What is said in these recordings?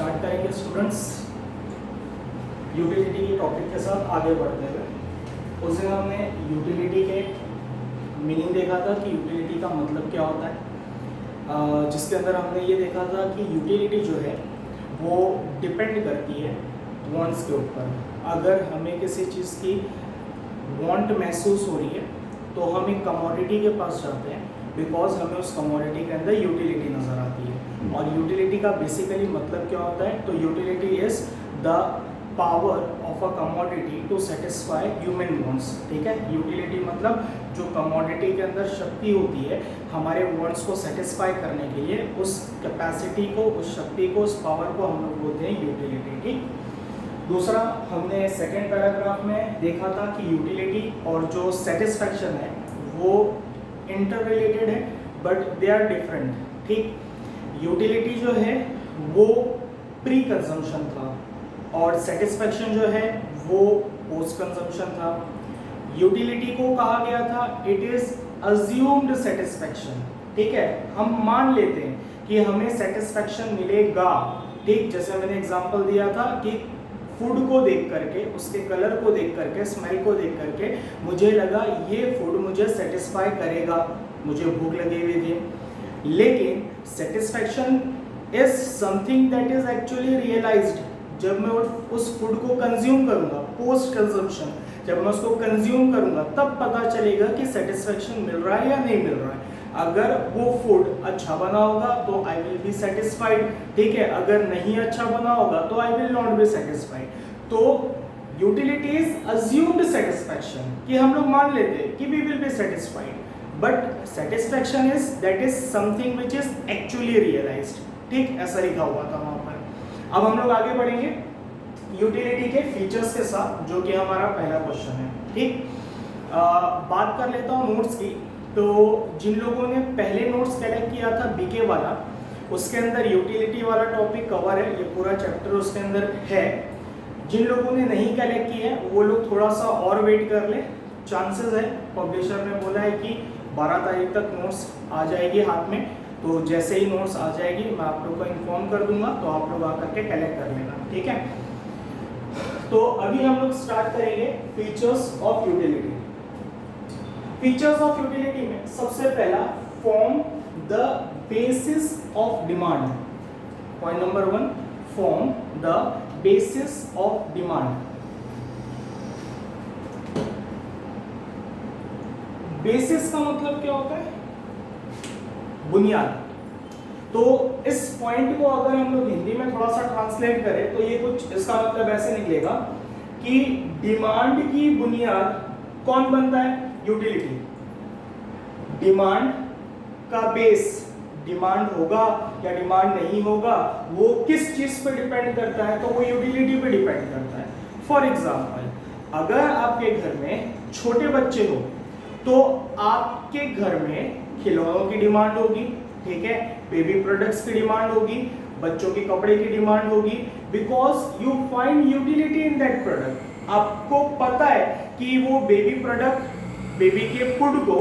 Start करेंगे students utility के topic के साथ आगे बढ़ते हुए। उस दिन हमने यूटिलिटी के मीनिंग देखा था कि यूटिलिटी का मतलब क्या होता है, जिसके अंदर हमने ये देखा था कि यूटिलिटी जो है वो डिपेंड करती है वांट्स के ऊपर। अगर हमें किसी चीज़ की वांट महसूस हो रही है तो हम एक कमोडिटी के पास जाते हैं, बिकॉज हमें उस कमोडिटी के अंदर यूटिलिटी नज़र आती है। और यूटिलिटी का बेसिकली मतलब क्या होता है, तो utility is the power of a commodity to satisfy human wants. ठीक है, यूटिलिटी मतलब जो कमोडिटी के अंदर शक्ति होती है हमारे वांट्स को सेटिस्फाई करने के लिए, उस कैपेसिटी को, उस शक्ति को, उस पावर को हम लोग बोलते हैं यूटिलिटी। ठीक, दूसरा हमने सेकेंड पैराग्राफ में देखा था कि यूटिलिटी और जो सेटिस्फैक्शन है वो इंटर रिलेटेड है, बट दे आर डिफरेंट। ठीक, यूटिलिटी जो है वो प्री कंजम्पशन था और सेटिस्फैक्शन जो है वो पोस्ट कंजम्पशन था। यूटिलिटी को कहा गया था इट इज अज्यूम्ड सेटिस्फैक्शन। ठीक है, हम मान लेते हैं कि हमें सेटिस्फैक्शन मिलेगा। ठीक, जैसे मैंने एग्जांपल दिया था कि फूड को देख करके, उसके कलर को देख करके, स्मेल को देख करके मुझे लगा ये फूड मुझे सेटिस्फाई करेगा, मुझे भूख लगी हुई थी। लेकिन satisfaction is something that is actually realised जब मैं उस फूड को कंज्यूम करूंगा। पोस्ट कंजम्पशन जब मैं उसको कंज्यूम करूंगा तब पता चलेगा कि सेटिस्फैक्शन मिल रहा है या नहीं मिल रहा है। अगर वो फूड अच्छा बना होगा तो आई विल बी सेटिस्फाइड। ठीक है, अगर नहीं अच्छा बना होगा तो I will not be satisfied. तो यूटिलिटी इज अज्यूम्ड सेटिस्फैक्शन, कि हम लोग मान लेते हैं कि we will be satisfied, but satisfaction is that is something which is actually realised. ठीक, ऐसा लिखा हुआ था वहां पर। अब हम लोग आगे बढ़ेंगे यूटिलिटी के फीचर्स के साथ, जो कि हमारा पहला क्वेश्चन है। ठीक, बात कर लेता हूँ नोट्स की। तो जिन लोगों ने पहले नोट्स कलेक्ट किया था बीके वाला, उसके अंदर यूटिलिटी वाला टॉपिक कवर है, ये पूरा चैप्टर उसके अंदर है। जिन लोगों ने नहीं कलेक्ट किया है वो लोग थोड़ा सा और वेट कर ले। चांसेस है, पब्लिशर ने बोला है कि 12 तारीख तक नोट्स आ जाएगी हाथ में, तो जैसे ही नोट्स आ जाएगी मैं आप लोग को इन्फॉर्म कर दूंगा, तो आप लोग आकर के कलेक्ट कर लेना। ठीक है, तो अभी हम लोग स्टार्ट करेंगे features of utility. Features of utility में सबसे पहला, form the basis of demand. Point number 1, form the basis of demand. Basis का मतलब क्या होता है? बुनियाद। तो इस पॉइंट को अगर हम लोग हिंदी में थोड़ा सा ट्रांसलेट करें तो ये कुछ इसका मतलब ऐसे निकलेगा कि डिमांड की बुनियाद कौन बनता है? यूटिलिटी। डिमांड का बेस, डिमांड होगा या डिमांड नहीं होगा वो किस चीज पे डिपेंड करता है? तो वो यूटिलिटी पे डिपेंड करता है। फॉर एग्जांपल, अगर आपके घर में छोटे बच्चे हो तो आपके घर में खिलौनों की डिमांड होगी। ठीक है, बेबी प्रोडक्ट्स की डिमांड होगी, बच्चों के कपड़े की डिमांड होगी, because you find utility in that product. आपको पता है कि वो बेबी प्रोडक्ट बेबी के फूड को,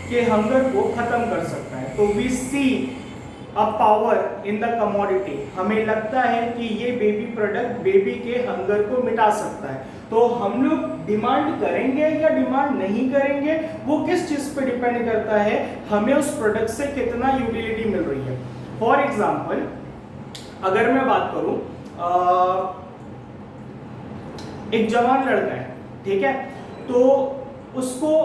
के हंगर को खत्म कर सकता है। तो we see a power in the commodity. हमें लगता है कि ये बेबी प्रोडक्ट बेबी के हंगर को मिटा सकता है, तो हम लोग डिमांड करेंगे या डिमांड नहीं करेंगे वो किस चीज पे डिपेंड करता है? हमें उस प्रोडक्ट से कितना यूटिलिटी मिल रही है। फॉर एग्जाम्पल, अगर मैं बात करूं, एक जवान लड़का है, ठीक है, तो उसको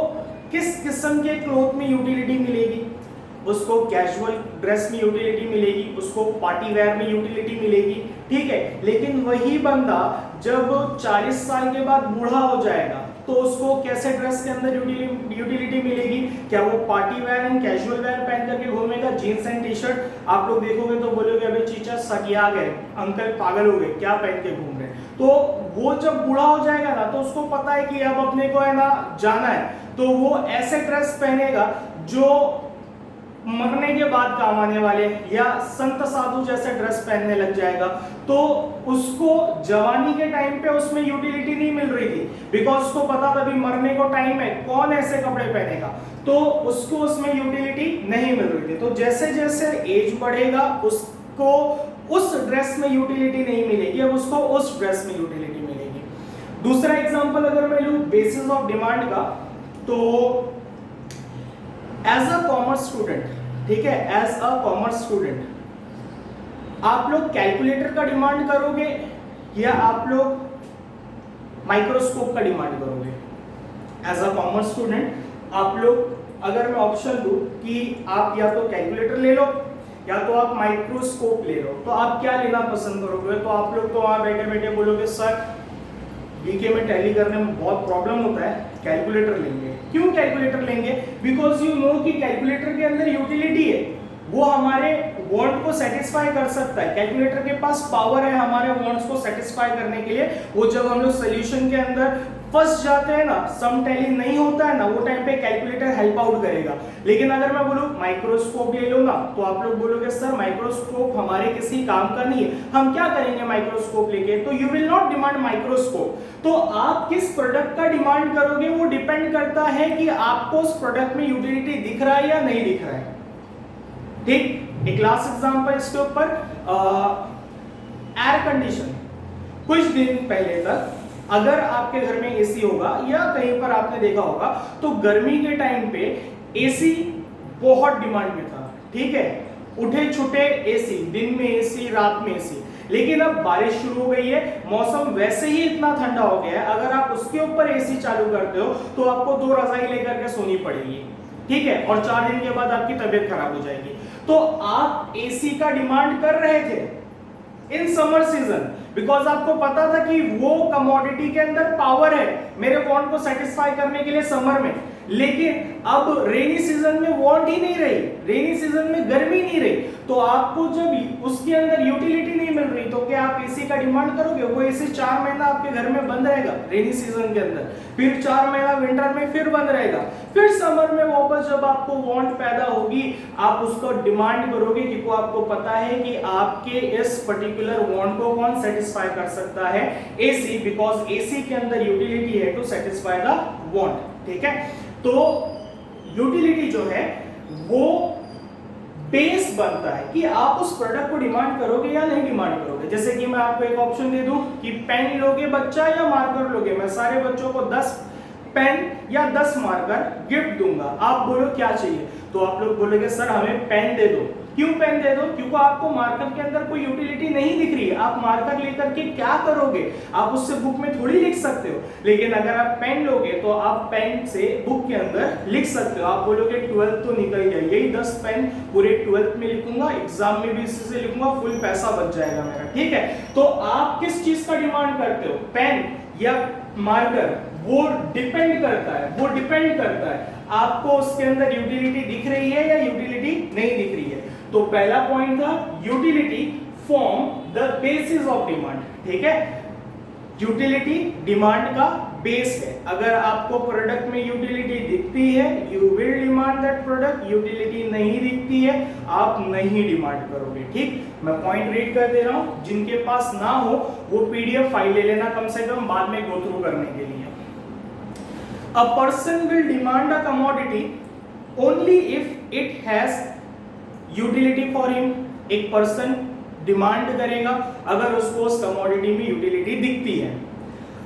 किस किस्म के क्लोथ में यूटिलिटी मिलेगी? उसको कैजुअल ड्रेस में यूटिलिटी मिलेगी, उसको पार्टी वेयर में यूटिलिटी मिलेगी। ठीक है, लेकिन वही बंदा जब 40 साल के बाद बूढ़ा हो जाएगा तो उसको कैसे ड्रेस के अंदर यूटिलिटी मिलेगी? क्या वो party wear and casual wear पहन करके घूमेगा, जीन्स एंड टी शर्ट? आप लोग देखोगे तो बोलोगे अबे चीचा सकिया गए, अंकल पागल हो गए, क्या पहन के घूम रहे हैं। तो वो जब बूढ़ा हो जाएगा ना तो उसको पता है कि अब अपने को है ना जाना है, तो वो ऐसे ड्रेस पहनेगा जो मरने के बाद काम आने वाले, या संत साधु जैसे ड्रेस पहनने लग जाएगा। तो उसको जवानी के टाइम पे उसमें यूटिलिटी नहीं मिल रही थी, बिकॉज उसको पता था अभी मरने को टाइम है, कौन ऐसे कपड़े पहनेगा, तो उसको उसमें यूटिलिटी नहीं मिल रही थी। तो जैसे जैसे एज बढ़ेगा, उस को उस ड्रेस में यूटिलिटी नहीं मिलेगी, अब उसको उस ड्रेस में यूटिलिटी मिलेगी। दूसरा एग्जांपल अगर मैं लूं बेसिस ऑफ डिमांड का, तो एज अ कॉमर्स स्टूडेंट, ठीक है, एज अ कॉमर्स स्टूडेंट आप लोग कैलकुलेटर का डिमांड करोगे या आप लोग माइक्रोस्कोप का डिमांड करोगे? एज अ कॉमर्स स्टूडेंट आप लोग, अगर मैं ऑप्शन दूं कि आप या तो कैलकुलेटर ले लो या तो आप माइक्रोस्कोप ले लो, तो आप क्या लेना पसंद करोगे? तो आप लोग तो वहां बैठे बैठे बोलोगे सर बीके में टैली करने में बहुत प्रॉब्लम होता है, कैलकुलेटर लेंगे। क्यों कैलकुलेटर लेंगे? बिकॉज यू नो कि कैलकुलेटर के अंदर यूटिलिटी है, वो हमारे वांट को सेटिस्फाई कर सकता है। कैलकुलेटर के पास पावर है हमारे वांट्स को सेटिस्फाई करने के लिए। वो जब हम लोग सॉल्यूशन के अंदर फंस जाते हैं ना, सम टैली नहीं होता है ना, वो टाइम पे कैलकुलेटर हेल्प आउट करेगा। लेकिन अगर मैं बोलूं माइक्रोस्कोप ले लूंगा, तो आप लोग बोलोगे सर माइक्रोस्कोप हमारे किसी काम का नहीं है, हम क्या करेंगे माइक्रोस्कोप लेके? तो you will not demand microscope. तो आप किस प्रोडक्ट का डिमांड करोगे वो डिपेंड करता है कि आपको उस प्रोडक्ट में यूटिलिटी दिख रहा है या नहीं दिख रहा है। ठीक, एक लास्ट एग्जांपल इसके ऊपर, एयर कंडीशन। कुछ दिन पहले तक अगर आपके घर में एसी होगा या कहीं पर आपने देखा होगा, तो गर्मी के टाइम पे एसी बहुत डिमांड में था, ठीक है, उठे छुटे एसी, दिन में एसी, रात में एसी। लेकिन अब बारिश शुरू हो गई है, मौसम वैसे ही इतना ठंडा हो गया है, अगर आप उसके ऊपर एसी चालू करते हो तो आपको 2 रजाई लेकर के सोनी पड़ेगी, ठीक है, और 4 दिन के बाद आपकी तबीयत खराब हो जाएगी। तो आप एसी का डिमांड कर रहे थे इन समर सीजन, बिकॉज आपको पता था कि वो कमोडिटी के अंदर पावर है मेरे वांट को सेटिस्फाई करने के लिए समर में। लेकिन अब रेनी सीजन में वांट ही नहीं रही, रेनी सीजन में गर्मी नहीं रही, तो आपको जब उसके अंदर यूटिलिटी नहीं मिल रही, तो क्या आप एसी का डिमांड करोगे? वो एसी 4 महीना आपके घर में बंद रहेगा रेनी सीजन के अंदर, फिर 4 महीना विंटर में फिर बंद रहेगा, फिर समर में वापस जब आपको वांट पैदा होगी आप उसको डिमांड करोगे, क्योंकि आपको पता है कि आपके इस पर्टिकुलर वांट को कौन सेटिस्फाई कर सकता है? एसी, बिकॉज एसी के अंदर यूटिलिटी है टू सेटिस्फाई द वांट, ठीक है। तो यूटिलिटी जो है वो बेस बनता है कि आप उस प्रोडक्ट को डिमांड करोगे या नहीं डिमांड करोगे। जैसे कि मैं आपको एक ऑप्शन दे दूं कि पेन लोगे बच्चा या मार्कर लोगे, मैं सारे बच्चों को 10 पेन या 10 मार्कर गिफ्ट दूंगा, आप बोलो क्या चाहिए? तो आप लोग बोलोगे सर हमें पेन दे दो। क्यों पेन दे दो? क्योंकि आपको मार्कर के अंदर कोई यूटिलिटी नहीं दिख रही है, आप मार्कर लेकर के क्या करोगे? आप उससे बुक में थोड़ी लिख सकते हो। लेकिन अगर आप पेन लोगे तो आप पेन से बुक के अंदर लिख सकते हो। आप बोलोगे 12th तो निकल गया, यही 10 पेन पूरे 12th में लिखूंगा, एग्जाम में भी इसी से लिखूंगा, फुल पैसा बच जाएगा मेरा, ठीक है। तो आप किस चीज का डिमांड करते हो, पेन या मार्कर? वो डिपेंड करता है आपको उसके अंदर यूटिलिटी दिख रही है या यूटिलिटी नहीं दिख रही है। तो पहला पॉइंट था utility form the basis of demand, ठीक है। यूटिलिटी डिमांड का बेस है। अगर आपको प्रोडक्ट में यूटिलिटी दिखती है you will demand that product, utility नहीं दिखती है आप नहीं डिमांड करोगे, ठीक। मैं पॉइंट रीड कर दे रहा हूं, जिनके पास ना हो वो पीडीएफ फाइल ले लेना कम से कम, बाद में गो थ्रू करने के लिए। A person will demand a commodity only if it has utility for him. एक पर्सन डिमांड करेगा अगर उसको उस कमोडिटी में यूटिलिटी दिखती है।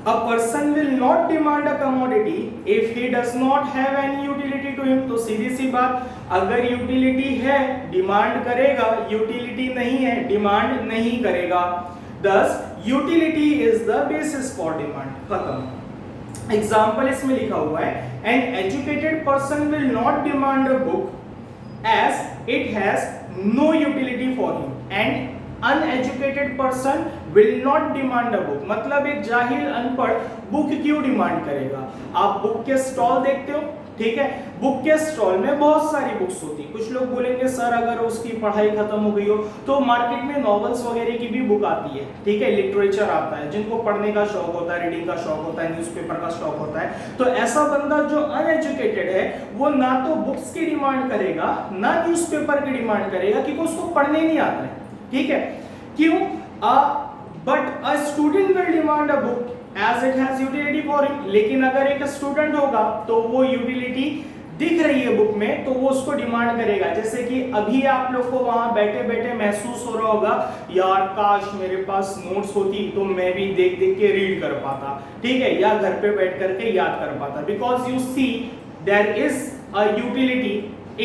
A person will not demand a commodity if he does not have any utility to him. तो सीधी सी बात, अगर यूटिलिटी है डिमांड करेगा, यूटिलिटी नहीं है डिमांड नहीं करेगा। Thus utility is the basis for demand। खत्म। एग्जाम्पल इसमें लिखा हुआ है an educated person will not demand a book as it has no utility for him, and uneducated person will not demand a book. मतलब एक जाहिल अनपढ़ book क्यों डिमांड करेगा? आप बुक के स्टॉल देखते हो, ठीक है, बुक के स्टॉल में बहुत सारी बुक्स होती है। कुछ लोग बोलेंगे सर अगर उसकी पढ़ाई खत्म हो गई हो तो मार्केट में नॉवेल्स वगैरह की भी बुक आती है, ठीक है, लिटरेचर आता है, जिनको पढ़ने का शौक होता है, रीडिंग का शौक होता है, न्यूज़पेपर का शौक होता है। तो ऐसा बंदा जो अनएजुकेटेड है वो ना तो बुक्स की डिमांड करेगा ना न्यूज़पेपर की डिमांड करेगा, क्योंकि उसको पढ़ने नहीं आता है, ठीक है। क्यों? But a student will demand a book as it has utility for him। लेकिन अगर एक स्टूडेंट होगा तो वो यूटिलिटी दिख रही है बुक में तो वो उसको डिमांड करेगा। जैसे कि अभी आप लोग को वहां बैठे बैठे महसूस हो रहा होगा, यार काश मेरे पास नोट्स होती तो मैं भी देख देख के रीड कर पाता, ठीक है, या घर पे बैठ करके याद कर पाता। Because you see there is a utility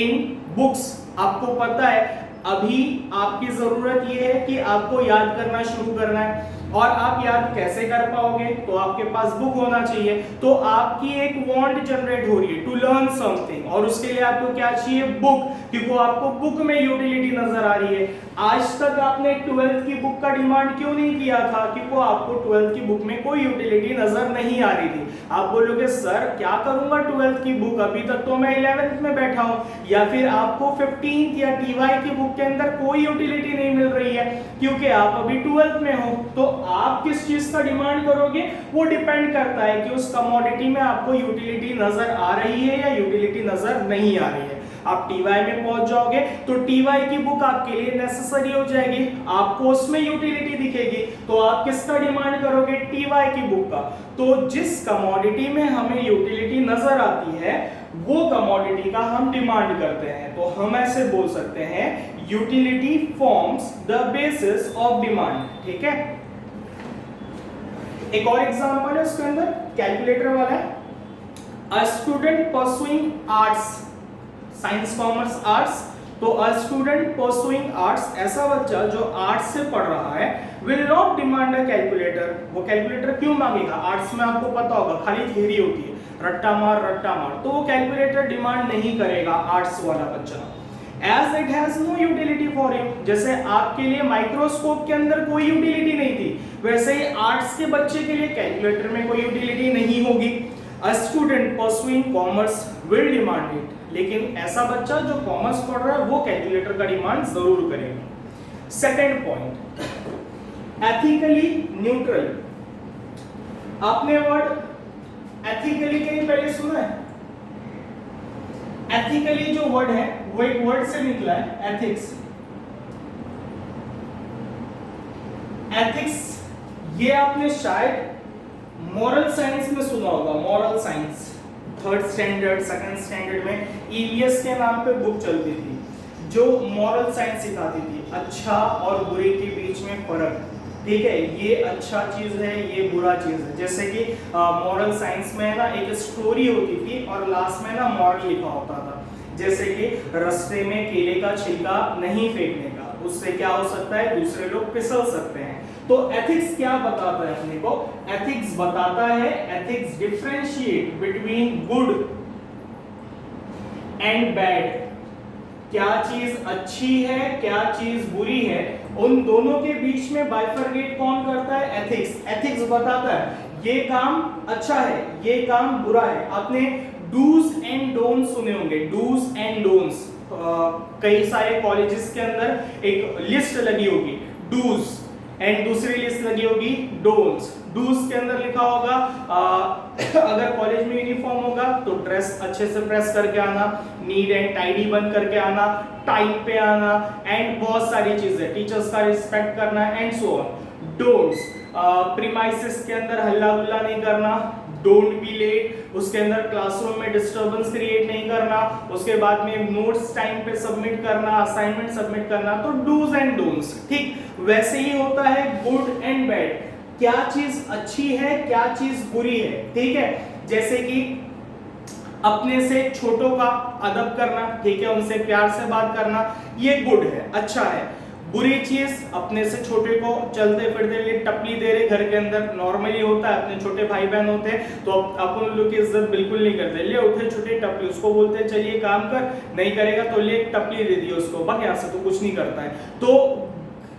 in books. आपको पता है अभी आपकी जरूरत यह है कि आपको याद करना शुरू करना है, और आप याद कैसे कर पाओगे, तो आपके पास बुक होना चाहिए। तो आपकी एक वांट जनरेट हो रही है टू लर्न समथिंग, और उसके लिए आपको क्या चाहिए, बुक, क्योंकि आपको बुक में यूटिलिटी नजर आ रही है। आज तक आपने 12th की बुक का डिमांड क्यों नहीं किया था, क्योंकि आपको 12th की बुक में कोई यूटिलिटी नजर नहीं आ रही थी। आप बोलोगे सर क्या करूंगा 12th की बुक, अभी तक तो मैं 11th में बैठा हूं, या फिर आपको 15th या TY की बुक के अंदर कोई यूटिलिटी नहीं मिल रही है क्योंकि आप अभी 12th में हो। तो आप किस चीज का डिमांड करोगे, वो डिपेंड करता है कि उस कमोडिटी में आपको यूटिलिटी नजर आ रही है या यूटिलिटी नजर नहीं आ रही है। आप TY में पहुंच जाओगे तो TY की बुक आपके लिए नेसेसरी हो जाएगी, आपको उसमें यूटिलिटी दिखेगी, तो आप किसका डिमांड करोगे, TY की बुक का। तो जिस कमोडिटी में हमें यूटिलिटी नजर आती है वो कमोडिटी का हम डिमांड करते हैं। तो हम ऐसे बोल सकते हैं utility forms the basis of demand, ठीक है। एक और एग्जांपल है उसके अंदर, कैलकुलेटर वाला है। A student pursuing arts, science commerce arts, तो अ स्टूडेंट परसुइंग आर्ट्स, ऐसा बच्चा जो आर्ट्स से पढ़ रहा है, will not demand a calculator. वो कैलकुलेटर क्यों मांगेगा, आर्ट्स में आपको पता होगा खाली थ्योरी होती है, रट्टा मार, तो वो कैलकुलेटर डिमांड नहीं करेगा आर्ट्स वाला बच्चा। As it has no utility for him, जैसे आपके लिए माइक्रोस्कोप के अंदर कोई यूटिलिटी नहीं थी, वैसे ही आर्ट्स के बच्चे के लिए कैलकुलेटर में कोई यूटिलिटी नहीं होगी। A student pursuing commerce will demand it, लेकिन ऐसा बच्चा जो कॉमर्स पढ़ रहा है वो कैलकुलेटर का डिमांड जरूर करेगा। Second point, ethically neutral. आपने वर्ड एथिकली कहीं पहले सुना है? एथिकली जो वर्ड है वो एक वर्ड से निकला है, एथिक्स। एथिक्स ये आपने शायद मॉरल साइंस में सुना होगा, moral science 3rd standard 2nd standard में EVS के नाम पे बुक चलती थी जो मॉरल साइंस सिखाती थी, अच्छा और बुरे के बीच में फर्क, ठीक है, ये अच्छा चीज है ये बुरा चीज है। जैसे कि मॉरल साइंस में ना एक स्टोरी होती थी और लास्ट में ना मॉरल लिखा होता था, जैसे कि रास्ते में केले का छिलका नहीं फेंकने का, उससे क्या हो सकता है, दूसरे लोग फिसल सकते हैं। तो एथिक्स क्या बताता है अपने को, एथिक्स बताता है, ethics differentiate between good and bad, क्या चीज अच्छी है क्या चीज बुरी है, उन दोनों के बीच में बाइफरगेट कौन करता है, एथिक्स। एथिक्स बताता है ये काम अच्छा है ये काम बुरा है। आपने डूज एंड डोंट सुने होंगे, डूज एंड डोंट्स, कई सारे कॉलेजेस के अंदर एक लिस्ट लगी होगी डूज एंड दूसरी लिस्ट लगी होगी डोंट्स। डूज के अंदर लिखा होगा अगर कॉलेज में यूनिफॉर्म होगा तो ड्रेस अच्छे से प्रेस करके आना, नीट एंड टाइडी बन करके आना, टाइम पे आना, एंड बहुत सारी चीजें, टीचर्स का रिस्पेक्ट करना and so on. Don'ts, premises के अंदर हल्ला गुल्ला नहीं करना, डोंट बी लेट, उसके अंदर क्लासरूम में डिस्टरबेंस क्रिएट नहीं करना, उसके बाद में नोट्स टाइम पे सबमिट करना, असाइनमेंट सबमिट करना, तो डूज एंड डोंट्स। ठीक वैसे ही होता है गुड एंड बैड, क्या चीज अच्छी है क्या चीज बुरी है, ठीक है। जैसे कि अपने से छोटों का अदब करना, ठीक है, उनसे प्यार से बात करना, ये गुड है, अच्छा है। बुरी चीज अपने से छोटे को चलते फिरते लिए टपली दे रहे, घर के अंदर नॉर्मली होता है, अपने छोटे भाई बहन होते हैं तो अपन लोग की इज्जत बिल्कुल नहीं करते, ले उठे छोटे टपली, उसको बोलते हैं चलिए काम कर, नहीं करेगा तो ले टपली दे दी उसको, बस यहाँ से तो कुछ नहीं करता है। तो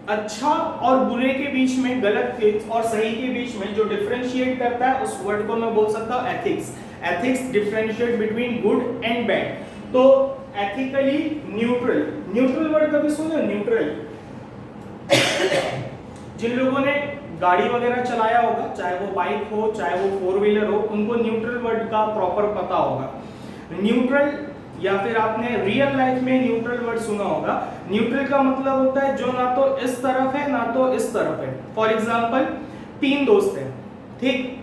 अच्छा और बुरे के बीच में, गलत और सही के बीच में जो डिफरेंशिएट करता है उस वर्ड को मैं बोल सकता हूँ ethics. Ethics differentiate between good and bad. तो एथिकली न्यूट्रल, न्यूट्रल वर्ड कभी सुने, न्यूट्रल जिन लोगों ने गाड़ी वगैरह चलाया होगा, चाहे वो बाइक हो चाहे वो 4 व्हीलर हो, उनको न्यूट्रल वर्ड का प्रॉपर पता होगा। न्यूट्रल या फिर आपने रियल लाइफ में न्यूट्रल वर्ड सुना होगा। न्यूट्रल का मतलब होता है जो ना तो इस तरफ है ना तो इस तरफ है। फॉर एग्जांपल 3 दोस्त हैं, ठीक,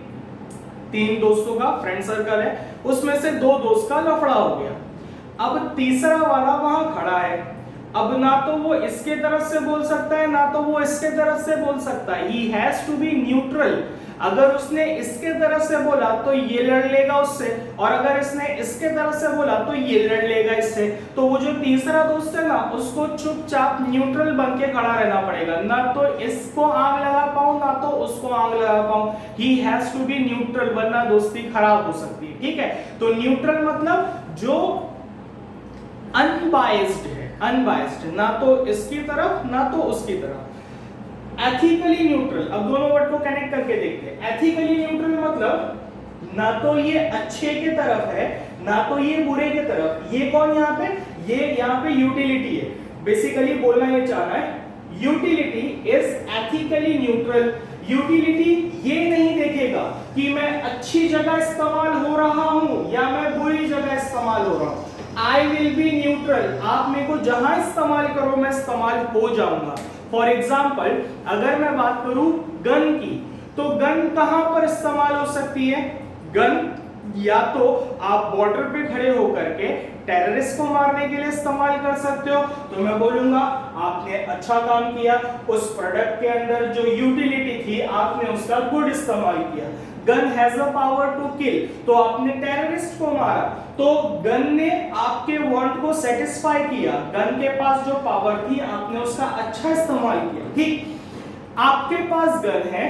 3 दोस्तों का फ्रेंड सर्कल है, उसमें से 2 दोस्त का लफड़ा हो गया, तीसरा वाला वहां खड़ा है, अब ना तो वो इसके तरफ से बोल सकता है ना तो वो इसके तरफ से बोल सकता है, he has to be neutral. अगर उसने इसके तरफ से बोला तो ये लड़ लेगा उससे, और अगर इसने इसके तरफ से बोला तो ये लड़ लेगा इससे। तो वो जो तीसरा दोस्त है ना, उसको चुपचाप न्यूट्रल बन के खड़ा रहना पड़ेगा, ना तो इसको आग लगा पाऊं ना तो उसको आग लगा पाऊं। He has to be neutral, वरना दोस्ती खराब हो सकती है। ठीक है, तो न्यूट्रल मतलब जो अनबायस्ड है, अनबायस्ड, ना तो इसकी तरफ ना तो उसकी तरफ। एथिकली न्यूट्रल, अब दोनों वर्ड को कनेक्ट करके देखते हैं। एथिकली न्यूट्रल मतलब ना तो ये अच्छे के तरफ है ना तो ये बुरे के तरफ। ये कौन यहाँ पे, ये यहाँ पे यूटिलिटी है। बेसिकली बोलना ये चाह रहा है, utility is ethically neutral. Utility ये नहीं देखेगा कि मैं अच्छी जगह इस्तेमाल हो रहा हूं या मैं बुरी जगह इस्तेमाल हो रहा हूं। आई विल बी न्यूट्रल, आप मेरे को जहां इस्तेमाल करो मैं इस्तेमाल हो जाऊंगा। फॉर एग्जाम्पल अगर मैं बात करूं गन की, तो गन कहां पर इस्तेमाल हो सकती है? गन या तो आप बॉर्डर पे खड़े होकर के टेररिस्ट को मारने के लिए इस्तेमाल कर सकते हो, तो मैं बोलूंगा आपने अच्छा काम किया, उस प्रोडक्ट के अंदर जो यूटिलिटी थी आपने उसका गुड इस्तेमाल किया। Gun has a power to kill, तो आपने टेररिस्ट को मारा, तो गन ने आपके वांट को सेटिस्फाई किया, गन के पास जो पावर थी आपने उसका अच्छा इस्तेमाल किया। ठीक, आपके पास गन है,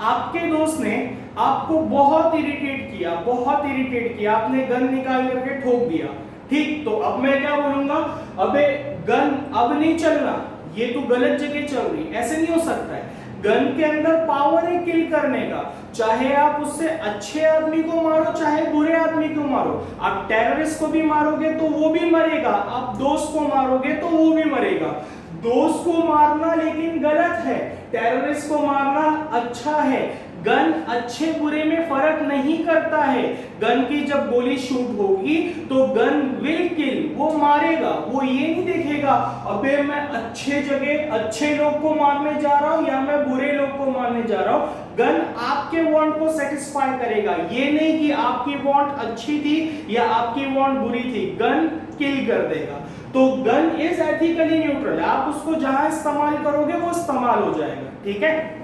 आपके दोस्त ने आपको बहुत इरिटेट किया, बहुत इरिटेट किया, आपने गन निकाल करके ठोक दिया। ठीक, तो अब मैं क्या बोलूंगा, अबे गन अब नहीं चलना, ये तो गलत जगह चल रही, ऐसे नहीं हो सकता है। गन के अंदर पावर है किल करने का, चाहे आप उससे अच्छे आदमी को मारो चाहे बुरे आदमी को मारो। आप टेररिस्ट को भी मारोगे तो वो भी मरेगा, आप दोस्त को मारोगे तो वो भी मरेगा। दोस्त को मारना लेकिन गलत है, टेररिस्ट को मारना अच्छा है। गन अच्छे बुरे में फर्क नहीं करता है। गन की जब गोली शूट होगी तो गन विल किल, वो मारेगा, वो ये नहीं देखेगा अबे मैं अच्छे जगह अच्छे लोग को मारने जा रहा हूं या मैं बुरे लोग को मारने जा रहा हूं। गन आपके वांट को सेटिस्फाई करेगा, ये नहीं कि आपकी वांट अच्छी थी या आपकी वांट बुरी थी, गन किल कर देगा। तो गन इज एथिकली न्यूट्रल, आप उसको जहां इस्तेमाल करोगे वो इस्तेमाल हो जाएगा। ठीक है,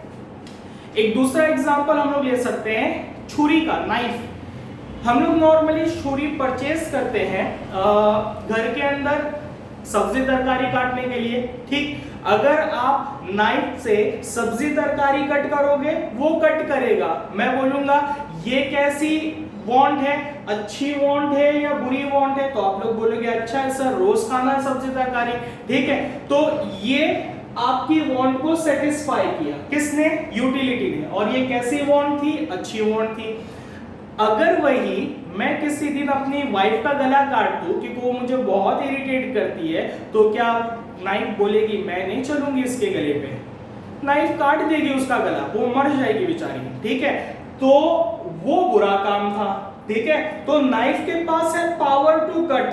एक दूसरा एग्जांपल हम लोग ले सकते हैं छुरी का, नाइफ। हम लोग नॉर्मली छुरी परचेज करते हैं घर के अंदर सब्जी तरकारी काटने के लिए। ठीक, अगर आप नाइफ से सब्जी तरकारी कट करोगे वो कट करेगा। मैं बोलूंगा ये कैसी वांट है, अच्छी वांट है या बुरी वांट है, तो आप लोग बोलोगे अच्छा है सर रोज खाना है सब्जी तरकारी। ठीक है, तो ये आपकी वांट को सेटिस्फाई किया किसने? यूटिलिटी ने। और ये कैसी वांट थी? अच्छी वांट थी। अगर वही मैं किसी दिन अपनी वाइफ का गला काट दूं क्योंकि वो मुझे बहुत इरिटेट करती है, तो क्या नाइफ बोलेगी मैं नहीं चलूंगी इसके गले पे? नाइफ काट देगी उसका गला, वो मर जाएगी बेचारी। ठीक है, तो वो बुरा काम था। ठीक है, तो नाइफ के पास है पावर टू कट।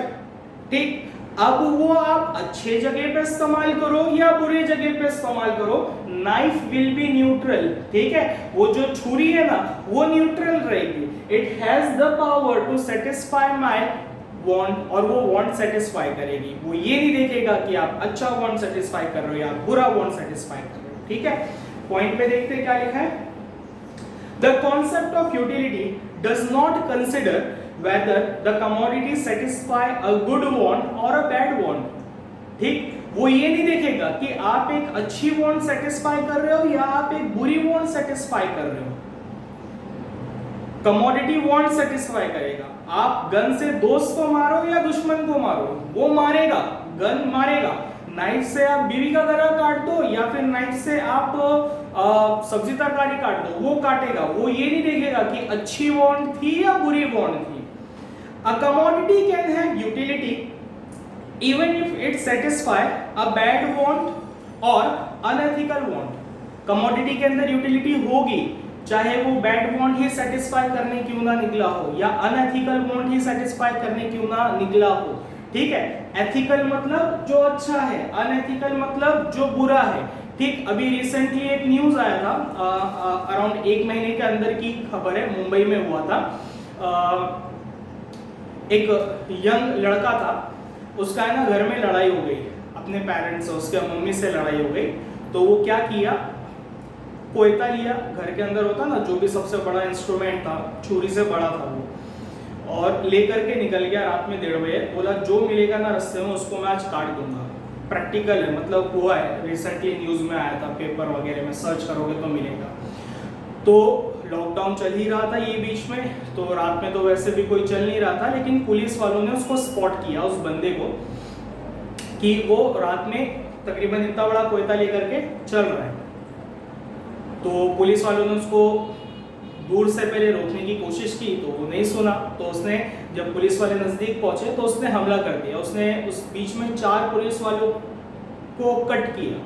ठीक, अब वो आप अच्छे जगह पे इस्तेमाल करो या बुरे जगह पे इस्तेमाल करो, नाइफ विल बी न्यूट्रल। ठीक है, वो जो छुरी है ना वो न्यूट्रल रहेगी। It has the power to satisfy my want, और वो वांट सेटिस्फाई करेगी। वो ये नहीं देखेगा कि आप अच्छा वांट सेटिस्फाई कर रहे हो या बुरा वांट सेटिस्फाई कर रहे हो। ठीक है, पॉइंट पे देखते हैं क्या लिखा है। The concept of utility does not consider whether the commodity satisfy a good want or a bad want. ठीक, वो ये नहीं देखेगा कि आप एक अच्छी want satisfy कर रहे हो या आप एक बुरी want satisfy कर रहे हो। कमोडिटी वांट सेटिस्फाई करेगा। आप गन से दोस्त को मारो या दुश्मन को मारो, वो मारेगा, गन मारेगा। नाइफ से आप बीवी का गला काट दो या फिर नाइफ से आप सब्जी तरकारी काट दो, वो काटेगा। वो ये नहीं देखेगा कि अच्छी वांट थी या बुरी वांट थी। A commodity can have utility even if it satisfy a bad want और अनएथिकल वांट। कमोडिटी के अंदर यूटिलिटी होगी चाहे वो बैड वांट ही सेटिस्फाई करने क्यों ना निकला हो या अनएथिकल वांट ही सेटिस्फाई करने क्यों ना निकला हो। ठीक है, एथिकल मतलब जो अच्छा है, अनएथिकल मतलब जो बुरा है। ठीक, अभी रिसेंटली एक न्यूज आया था, अराउंड 1 महीने के अंदर की खबर है, मुंबई में हुआ था। एक यंग लड़का था, उसका है ना घर में लड़ाई हो गई अपने पेरेंट्स से, उसके मम्मी से लड़ाई हो गई, तो वो क्या किया, कोयता लिया, घर के अंदर होता ना जो भी सबसे बड़ा इंस्ट्रूमेंट था, छुरी से बड़ा था वो, और लेकर के निकल गया रात में 1:30 बजे। बोला जो मिलेगा ना रास्ते में उसको मैं आज काट दूंगा। प्रैक्टिकल है, मतलब हुआ है, रिसेंटली न्यूज में आया था, पेपर वगैरह में सर्च करोगे तो मिलेगा। तो लॉकडाउन चल ही रहा था ये बीच में, तो रात में तो वैसे भी कोई चल नहीं रहा था, लेकिन पुलिस वालों ने उसको स्पॉट किया, उस बंदे को, कि वो रात में तकरीबन इतना बड़ा कोयता लेकर के चल रहा है। तो पुलिस वालों ने उसको दूर से पहले रोकने की कोशिश की, तो वो नहीं सुना। तो उसने, जब पुलिस वाले नजदीक पहुंचे तो उसने हमला कर दिया। उसने उस बीच में 4 पुलिस वालों को कट किया,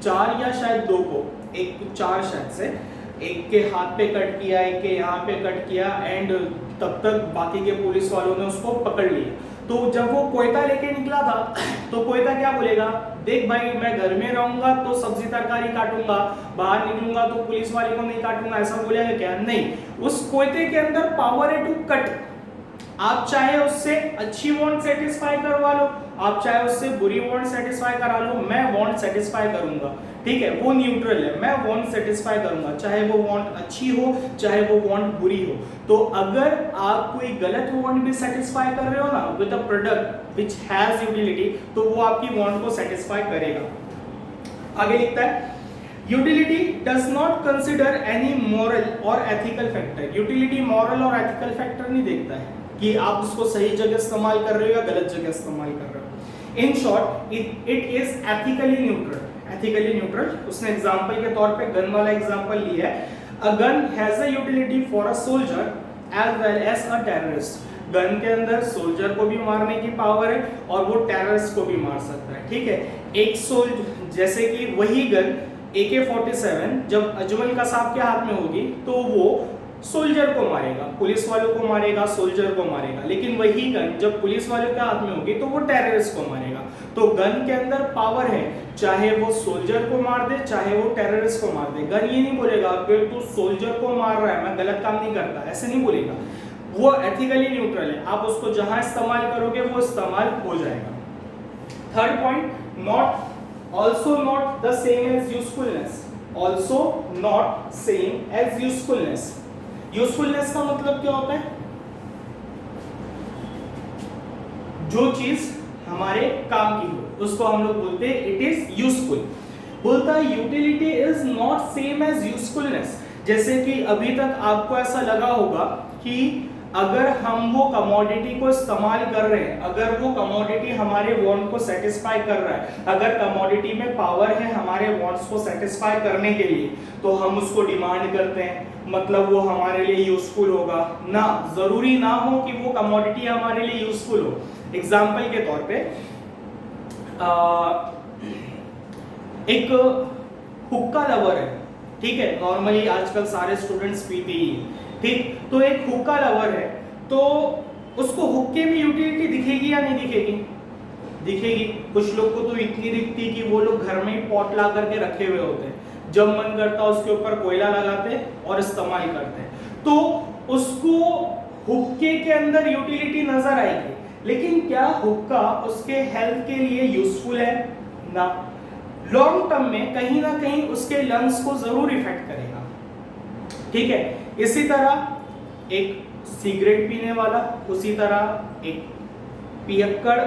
4 या शायद 2 को, एक 4 शायद से, एक के हाथ पे कट किया, एक के यहाँ पे कट किया, एंड तब तक बाकी के पुलिस वालों ने उसको पकड़ लिया। तो जब वो कोयता लेके निकला था, तो कोयता क्या बोलेगा, देख भाई मैं घर में रहूंगा तो सब्जी तरकारी काटूंगा, बाहर निकलूंगा तो पुलिस वाले को नहीं काटूंगा, ऐसा बोलेगा क्या? नहीं, उस कोयते के अंदर पावर है टू कट। आप चाहे उससे अच्छी वांट सेटिस्फाई करवा लो, आप चाहे उससे बुरी वांट सेटिस्फाई करा लो, मैं वांट सेटिस्फाई करूंगा, ठीक है, वो न्यूट्रल है, मैं वांट सेटिस्फाई करूंगा, चाहे वो वांट अच्छी हो चाहे वो वांट बुरी हो। तो अगर आप कोई गलत वांट भी सेटिस्फाई कर रहे हो ना with a product which has utility, तो वो आपकी वांट को सेटिस्फाई करेगा। आगे लिखता है, utility does not consider any moral और एथिकल फैक्टर। यूटिलिटी मॉरल और एथिकल फैक्टर नहीं देखता है कि आप उसको सही जगह इस्तेमाल कर रहे हो या गलत जगह इस्तेमाल कर रहे हो। In short it is ethically neutral. Ethically neutral, उसने एग्जांपल के तौर पे गन वाला एग्जांपल लिया है। A gun has a utility for a soldier as well as a terrorist. Gun के अंदर सोल्जर को भी मारने की पावर है और वो टेररिस्ट को भी मार सकता है, ठीक है। एक सोल्जर, जैसे कि वही गन AK-47 जब अजमल कसाब के हाथ में होगी तो वो सोल्जर को मारेगा, पुलिस वालों को मारेगा, सोल्जर को मारेगा, लेकिन वही गन जब पुलिस वालों के हाथ में होगी तो वो टेररिस्ट को मारेगा। तो गन के अंदर पावर है, चाहे वो सोल्जर को मार दे चाहे वो टेररिस्ट को मार दे। गन ये नहीं बोलेगा कि तू सोल्जर को मार रहा है, मैं गलत काम नहीं करता, ऐसे नहीं बोलेगा। वो एथिकली न्यूट्रल है, आप उसको जहां इस्तेमाल करोगे वो इस्तेमाल हो जाएगा। Third point, not also not the same as usefulness, also not same as usefulness। Usefulness का मतलब क्या होता है? जो चीज हमारे काम की हो उसको हम लोग बोलते हैं इट इज यूजफुल। बोलता है utility is not same as usefulness. जैसे कि अभी तक आपको ऐसा लगा होगा कि अगर हम वो कमोडिटी को इस्तेमाल कर रहे हैं, अगर वो कमोडिटी हमारे वांट को सेटिस्फाई कर रहा है, अगर कमोडिटी में पावर है हमारे वांट्स को सेटिस्फाई करने के लिए, तो हम उसको डिमांड करते हैं, मतलब वो हमारे लिए यूजफुल होगा ना। जरूरी ना हो कि वो कमोडिटी हमारे लिए यूजफुल हो। एग्जाम्पल के तौर पे एक हुक्का लवर है, ठीक है, नॉर्मली आजकल सारे स्टूडेंट्स पीते ही हैं, ठीक। तो एक हुक्का लवर है, तो उसको हुक्के में यूटिलिटी दिखेगी या नहीं दिखेगी? दिखेगी। कुछ लोग को तो इतनी दिखती कि वो लोग घर में ही पॉट ला करके रखे हुए होते हैं, जब मन करता उसके ऊपर कोयला लगाते और इस्तेमाल करते हैं, तो उसको हुक्के के अंदर यूटिलिटी नजर आएगी। लेकिन क्या हुक्का उसके हेल्थ के लिए यूजफुल है? ना। लॉन्ग टर्म में कहीं ना कहीं उसके लंग्स को जरूर इफेक्ट करेगा, ठीक है। इसी तरह एक सिगरेट पीने वाला, उसी तरह एक पियक्कड़,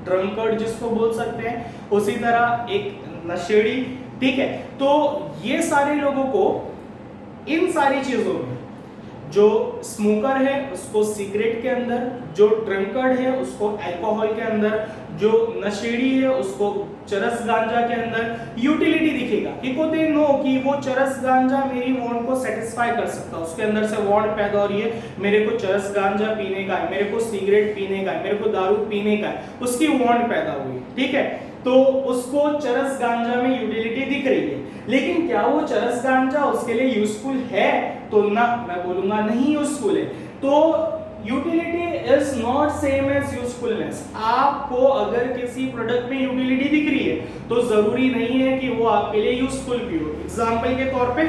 ड्रंकर्ड जिसको बोल सकते हैं, उसी तरह एक नशेड़ी, ठीक है। तो ये सारे लोगों को इन सारी चीजों में, जो स्मोकर है उसको सिगरेट के अंदर, जो ड्रंकर्ड है उसको अल्कोहल के अंदर, जो नशेड़ी है उसको चरस गांजा के अंदर यूटिलिटी दिखेगा। कि को दे नो कि वो चरस गांजा मेरी वांट को सेटिस्फाई कर सकता है, उसके अंदर से वांट पैदा हो रही है, मेरे को चरस गांजा पीने का है, मेरे को सिगरेट पीने का है, मेरे को दारू पीने का है, उसकी वांट पैदा हुई, ठीक है। तो उसको चरस गांजा में यूटिलिटी दिख रही है। लेकिन क्या वो चरस गांजा उसके लिए यूजफुल है? तो ना, मैं बोलूंगा नहीं यूजफुल है। तो utility is not same as usefulness. आपको अगर किसी प्रोडक्ट में यूटिलिटी दिख रही है तो जरूरी नहीं है कि वो आपके लिए यूजफुल भी हो। एग्जांपल के तौर पे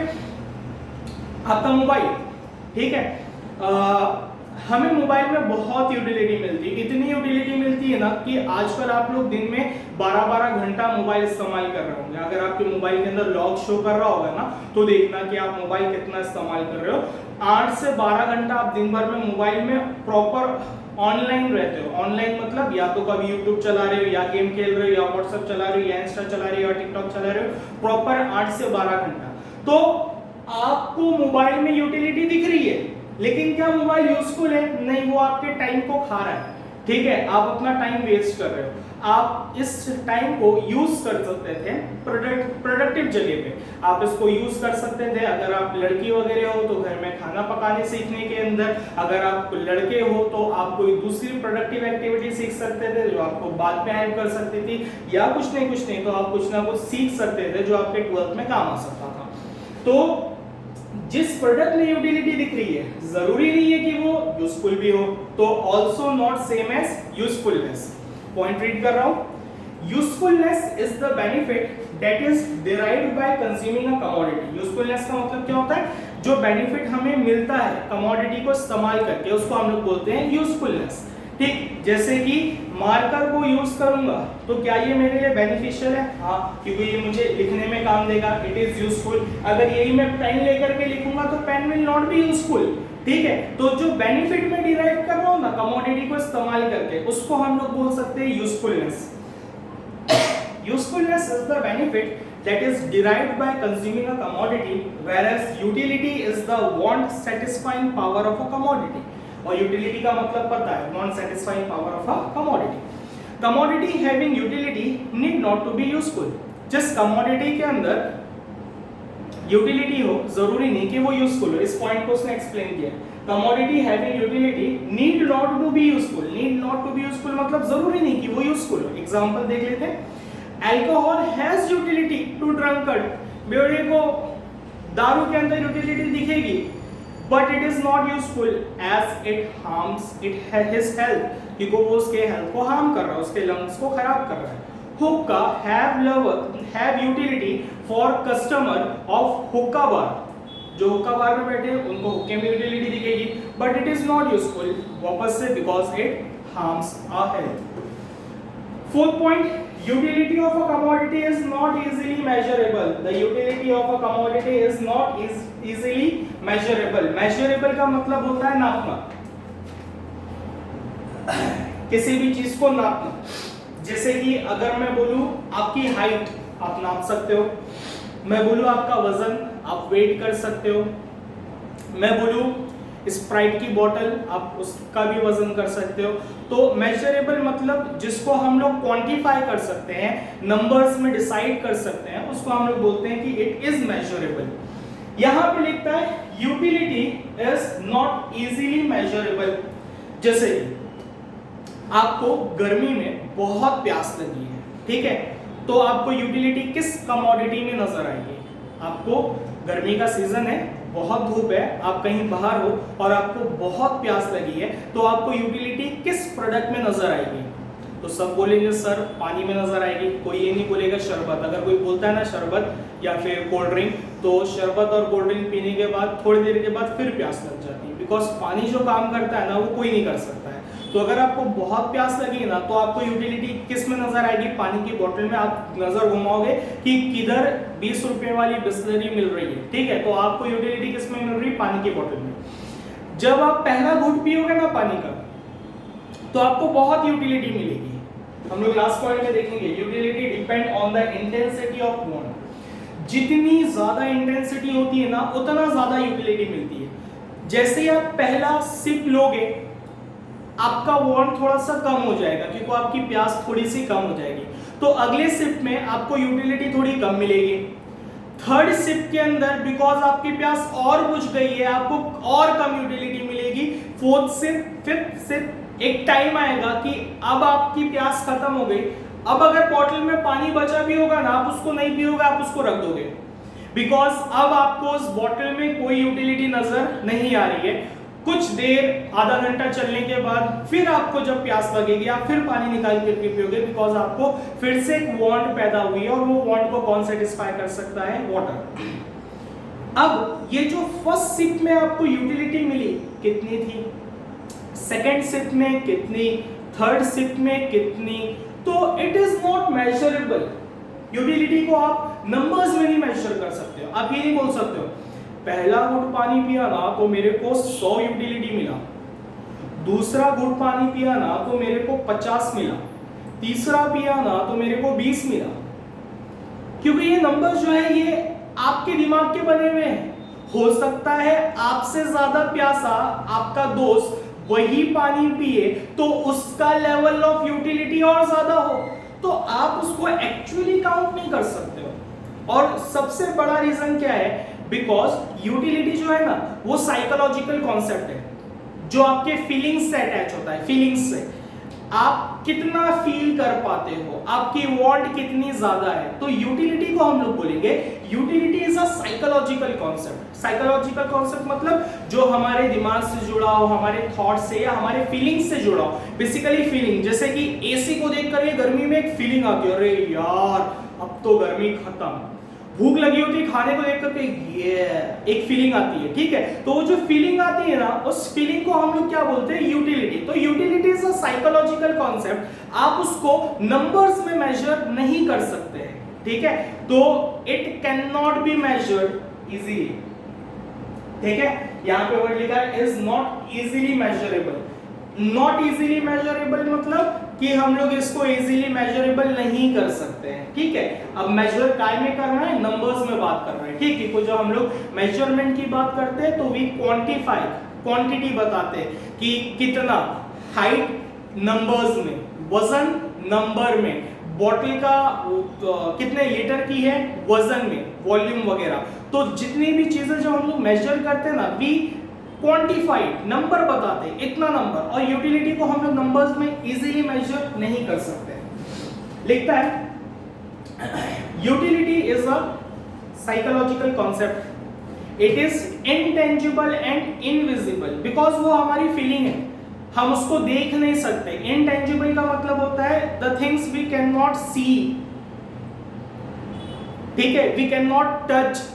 आपका मोबाइल, ठीक है, हमें मोबाइल में बहुत यूटिलिटी मिलती है, इतनी यूटिलिटी मिलती है ना कि आजकल आप लोग दिन में 12-12 घंटा मोबाइल इस्तेमाल कर रहे होंगे। अगर आपके मोबाइल के अंदर लॉग शो कर रहा होगा ना तो देखना कि आप मोबाइल कितना इस्तेमाल कर रहे हो। 8 से 12 घंटा आप दिन भर में मोबाइल में प्रॉपर ऑनलाइन रहते हो। ऑनलाइन मतलब या तो कभी यूट्यूब चला रहे हो, या गेम खेल रहे हो, या व्हाट्सएप चला रहे हो, या इंस्टा चला रहे हो, या टिकटॉक चला रहे हो, प्रॉपर 8 से 12 घंटा। तो आपको मोबाइल में यूटिलिटी दिख रही है, लेकिन क्या मोबाइल यूजफुल है? नहीं, वो आपके टाइम को खा रहा है। ठीक है, आप अपना टाइम वेस्ट कर रहे हो। आप इस टाइम को यूज कर सकते थे प्रोडक्टिव जगह पे। आप इसको यूज कर सकते थे अगर आप लड़की वगैरह हो तो घर में खाना पकाने सीखने के अंदर, अगर आप लड़के हो तो आप कोई दूसरी प्रोडक्टिव एक्टिविटी सीख सकते थे जो आपको बाद में हेल्प कर सकती थी, या कुछ नहीं तो आप कुछ ना कुछ सीख सकते थे जो आपके 12th में काम आ सकता था। तो जिस प्रोडक्ट में यूटिलिटी दिख रही है जरूरी नहीं है कि वो यूजफुल भी हो। तो also not same as usefulness. Point read कर रहा हूं। Usefulness is the benefit that is derived by consuming a commodity. Usefulness का मतलब क्या होता है? जो बेनिफिट हमें मिलता है कमोडिटी को इस्तेमाल करके, उसको हम लोग बोलते हैं यूजफुलनेस। ठीक, जैसे कि मार्कर को यूज करूंगा तो क्या ये मेरे लिए बेनिफिशियल है? हाँ, क्योंकि ये मुझे लिखने में काम देगा, इट इज यूजफुल। अगर यही मैं पेन लेकर के लिखूंगा तो pen will not be useful. ठीक है, तो जो बेनिफिट में डिराइव कर रहा हूं ना कमोडिटी को इस्तेमाल करके, उसको हम लोग बोल सकते हैं usefulness. Usefulness is the benefit that is derived by consuming a commodity, whereas utility is the want satisfying power of a commodity. और यूटिलिटी का मतलब पता है, non satisfying power of a commodity. Commodity having utility need not to be useful. जिस commodity के अंदर utility हो जरूरी नहीं कि वो यूजफुल हो। इस पॉइंट को उसने एक्सप्लेन किया। Commodity having utility need not to be useful. Need not to be useful मतलब जरूरी नहीं कि वो यूजफुल हो। एग्जांपल देख लेते हैं। Alcohol has utility to drunkard. बेवड़े को दारू के अंदर यूटिलिटी दिखेगी, but it is not useful as it harms his health, क्योंकि वो उसके हेल्थ को हार्म कर रहा है, उसके लंग्स को खराब कर रहा है। हुक्का have utility for customer of हुक्का बार। जो हुक्का बार में बैठे हैं उनको हुक्के में यूटिलिटी दिखेगी, but it is not useful, वापस से because it harms our health। Fourth point, utility of a commodity is not easily measurable. The utility of a commodity is not easily measurable. Measurable का मतलब होता है नापना, किसी भी चीज को नापना। जैसे कि अगर मैं बोलूं आपकी हाइट आप नाप सकते हो, मैं बोलूं आपका वजन आप वेट कर सकते हो, मैं बोलूं स्प्राइट की बोतल आप उसका भी वजन कर सकते हो। तो मेजरेबल मतलब जिसको हम लोग क्वांटिफाई कर सकते हैं, नंबर्स में डिसाइड कर सकते हैं, उसको हम लोग बोलते हैं कि इट इज मेजरेबल। यहां पे लिखता है utility is not easily measurable. जैसे आपको गर्मी में बहुत प्यास लगी है, ठीक है, तो आपको यूटिलिटी किस कमोडिटी में नजर आएगी? आपको गर्मी का सीजन है, बहुत धूप है, आप कहीं बाहर हो और आपको बहुत प्यास लगी है, तो आपको यूटिलिटी किस प्रोडक्ट में नजर आएगी? तो सब बोलेंगे सर पानी में नजर आएगी, कोई ये नहीं बोलेगा शरबत। अगर कोई बोलता है ना शरबत या फिर कोल्ड ड्रिंक, तो शरबत और कोल्ड ड्रिंक पीने के बाद थोड़ी देर के बाद फिर प्यास लग जाती है, बिकॉज पानी जो काम करता है ना वो कोई नहीं कर सकता है। तो अगर आपको बहुत प्यास लगी ना तो आपको यूटिलिटी किस में नजर आएगी? पानी की बोतल में आप नजर घुमाओगे कि किधर 20 रुपए वाली बिस्लरी मिल रही है, ठीक है, तो आपको यूटिलिटी किस में मिल रही है? पानी की बोतल में। जब आप पहला घूंट पियोगे ना पानी का, तो आपको बहुत यूटिलिटी मिलेगी। हम लोग लास्ट पॉइंट में देखेंगे utility depend on the intensity of want. जितनी ज्यादा इंटेंसिटी होती है ना उतना ज्यादा यूटिलिटी मिलती है। जैसे ही आप पहला सिप लोगे आपका वांट थोड़ा सा कम हो जाएगा क्योंकि आपकी प्यास थोड़ी सी कम हो जाएगी, तो अगले सिप में आपको यूटिलिटी थोड़ी कम मिलेगी। थर्ड सिप के अंदर बिकॉज आपकी प्यास और बुझ गई है आपको और कम यूटिलिटी मिलेगी। फोर्थ सिप, फिफ्थ सिप, एक टाइम आएगा कि अब आपकी प्यास खत्म हो गई। अब अगर बॉटल में पानी बचा भी होगा ना आप उसको नहीं पियोगे, आप उसको रख दोगे, बिकॉज अब आपको उस बॉटल में कोई यूटिलिटी नजर नहीं आ रही है। कुछ देर आधा घंटा चलने के बाद फिर आपको जब प्यास लगेगी आप फिर पानी निकाल करके पियोगे, बिकॉज आपको फिर से एक वांट पैदा हुई है और वो वांट को कौन सेटिस्फाई कर सकता है? वाटर। अब ये जो फर्स्ट सिप में आपको यूटिलिटी मिली कितनी थी? सेकेंड सिप में कितनी, थर्ड सिप में कितनी, तो it is not measurable. Utility को आप नंबर्स में नहीं मेजर कर सकते हो। आप ये नहीं बोल सकते हो पहला घुट पानी पिया ना तो मेरे को 100 यूटिलिटी मिला, दूसरा घुट पानी पिया ना तो मेरे को 50 मिला, तीसरा पिया ना तो मेरे को 20 मिला। क्योंकि ये नंबर जो है ये आपके दिमाग के बने हुए हैं। हो सकता है आपसे ज्यादा प्यासा आपका दोस्त वही पानी पिए तो उसका लेवल ऑफ यूटिलिटी और ज्यादा हो, तो आप उसको एक्चुअली काउंट नहीं कर सकते हो। और सबसे बड़ा रीजन क्या है, बिकॉज यूटिलिटी जो है ना वो साइकोलॉजिकल कॉन्सेप्ट है जो आपके फीलिंग्स से अटैच होता है। फीलिंग्स से आप कितना फील कर पाते हो, आपकी वांट कितनी ज्यादा है, तो यूटिलिटी को हम लोग बोलेंगे utility is a psychological concept. Psychological concept मतलब जो हमारे दिमाग से जुड़ा हो, हमारे थॉट से या हमारे फीलिंग्स से जुड़ा हो। बेसिकली फीलिंग, जैसे कि एसी को देख करके गर्मी में एक फीलिंग आती है, अरे यार अब तो गर्मी खत्म। भूख लगी होती है, खाने को देख करके ये एक फीलिंग आती है, ठीक है। तो वो जो फीलिंग आती है ना, उस फीलिंग को हम लोग क्या बोलते हैं, यूटिलिटी। तो utility is a psychological concept, आप उसको नंबर्स में मेजर नहीं कर सकते हैं, ठीक है। तो it can not be measured easily, ठीक है। यहां पे वर्ड लिखा है is not easily measurable. Not easily measurable मतलब कि हम लोग इसको इजीली मेजरेबल नहीं कर सकते हैं, ठीक है। अब मेजर काय में करना है, नंबर्स में बात कर रहे हैं, ठीक है। तो जब हम लोग मेजरमेंट की बात करते हैं तो वी क्वांटिफाई, क्वांटिटी बताते हैं कि कितना, हाइट नंबर्स में, वजन नंबर में, बॉटल का कितने लीटर की है वजन में, वॉल्यूम वगैरह। तो जितनी भी चीजें जो हम लोग मेजर करते हैं ना, वी क्वांटिफाइड, नंबर बताते हैं इतना नंबर। और यूटिलिटी को हम लोग नंबर्स में इजीली मेजर नहीं कर सकते। लिखता है utility is a psychological concept, it is intangible and invisible, because वो हमारी फीलिंग है, हम उसको देख नहीं सकते। इनटेंजिबल का मतलब होता है the things we can not see, ठीक है, वी कैन नॉट टच,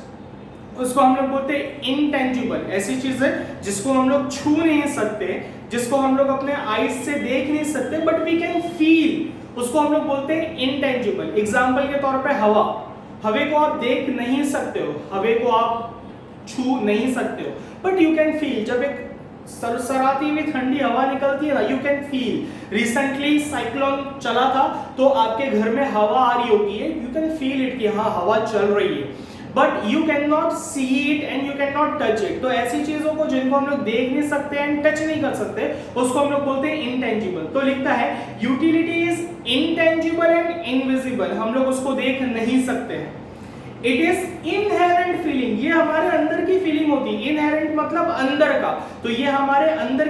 उसको हम लोग बोलते हैं इनटेंजिबल। ऐसी चीज है जिसको हम लोग छू नहीं सकते, जिसको हम लोग अपने आईज से देख नहीं सकते, बट वी कैन फील, उसको हम लोग बोलते हैं इनटेंजिबल। एग्जाम्पल के तौर पे हवा, हवे को आप देख नहीं सकते हो, हवे को आप छू नहीं सकते हो, बट यू कैन फील। जब एक सरसराती हुई ठंडी हवा निकलती है ना, you can feel. Recently cyclone चला था तो आपके घर में हवा आ रही होगी, यू कैन फील इट कि हाँ हवा चल रही है, but you can not see it and you can not touch it. तो ऐसी चीजों को जिनको हम लोग देख नहीं सकते एंड टच नहीं कर सकते, उसको हम लोग बोलते हैं इनटेंजिबल। तो लिखता है utility is intangible and invisible, हम लोग उसको देख नहीं सकते हैं। इट इज इनहेरेंट फीलिंग, ये हमारे अंदर की फीलिंग होती है। इनहेरेंट मतलब अंदर का, तो ये हमारे अंदर